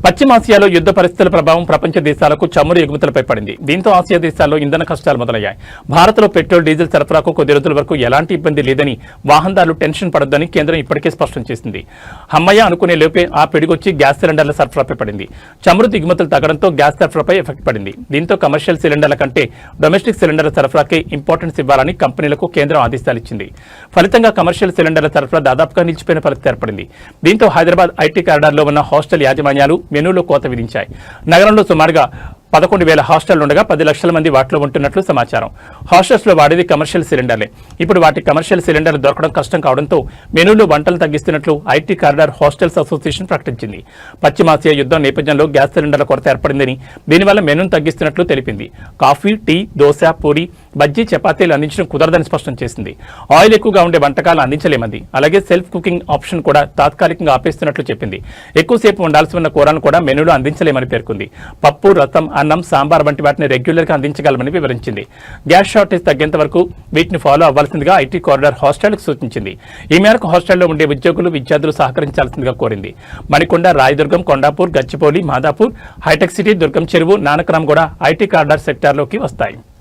పశ్చిమాసియాలో యుద్ధ పరిస్థితుల ప్రభావం ప్రపంచ దేశాలకు చమురు ఎగుమతులపై పడింది. దీంతో ఆసియా దేశాల్లో ఇంధన కష్టాలు మొదలయ్యాయి. భారత్లో పెట్రోల్, డీజిల్ సరఫరాకు కొద్ది రోజుల వరకు ఎలాంటి ఇబ్బంది లేదని, వాహనదారులు టెన్షన్ పడొద్దని కేంద్రం ఇప్పటికే స్పష్టం చేసింది. హమ్మయ్య అనుకునే లోపే ఆ పిడిగొచ్చి గ్యాస్ సిలిండర్ల సరఫరాపై పడింది. చమురు దిగుమతులు తగ్గడంతో గ్యాస్ సరఫరాపై ఎఫెక్ట్ పడింది. దీంతో కమర్షియల్ సిలిండర్ల కంటే డొమెస్టిక్ సిలిండర్ల సరఫరాకే ఇంపార్టెన్స్ ఇవ్వాలని కంపెనీలకు కేంద్రం ఆదేశాలు ఇచ్చింది. ఫలితంగా కమర్షియల్ సిలిండర్ల సరఫరా దాదాపుగా నిలిచిపోయిన పరిస్థితి ఏర్పడింది. దీంతో హైదరాబాద్ ఐటీ కారిడార్లో ఉన్న హాస్టల్ యాజమాన్యాలు మెనూలో కోత విధించాయి. నగరంలో సుమారుగా 11,000 హాస్టళ్లు ఉండగా 10 లక్షల మంది వాటిలో ఉంటున్నట్లు సమాచారం. హాస్టల్స్ లో వాడేది కమర్షియల్ సిలిండర్లే. ఇప్పుడు వాటి కమర్షియల్ సిలిండర్లు దొరకడం కష్టం కావడంతో మెనూలో వంటలు తగ్గిస్తున్నట్లు ఐటీ కారిడార్ హాస్టల్స్ అసోసియేషన్ ప్రకటించింది. పశ్చిమాసియా యుద్ధం నేపథ్యంలో గ్యాస్ సిలిండర్ల కొరత ఏర్పడిందని, దీనివల్ల మెనూను తగ్గిస్తున్నట్లు తెలిపింది. కాఫీ, టీ, దోశ, పూరి, బజ్జీ, చపాతీలు అందించడం కుదరదని స్పష్టం చేసింది. ఆయిల్ ఎక్కువగా ఉండే వంటకాలు అందించలేమంది. అలాగే సెల్ఫ్ కుకింగ్ ఆప్షన్ కూడా తాత్కాలికంగా ఆపేస్తున్నట్లు చెప్పింది. ఎక్కువసేపు ఉండాల్సి ఉన్న కూరను కూడా మెనూలో అందించలేమని పేర్కొంది. పప్పు, రసం, అన్నం, సాంబార్ వంటి వాటిని రెగ్యులర్ గా అందించగలమని వివరించింది. గ్యాస్ షార్టేజ్ తగ్గేంత వరకు వీటిని ఫాలో అవ్వాల్సిందిగా ఐటీ కారిడార్ హాస్టల్కు సూచించింది. ఈ మేరకు హాస్టల్లో ఉండే ఉద్యోగులు, విద్యార్థులు సహకరించాల్సిందిగా కోరింది. మణికొండ, రాయదుర్గం, కొండాపూర్, గచ్చిపోలి, మాదాపూర్, హైటెక్ సిటీ, దుర్గం చెరువు, నానక్రామ్ కూడా ఐటీ కారిడార్ సెక్టార్లోకి వస్తాయి.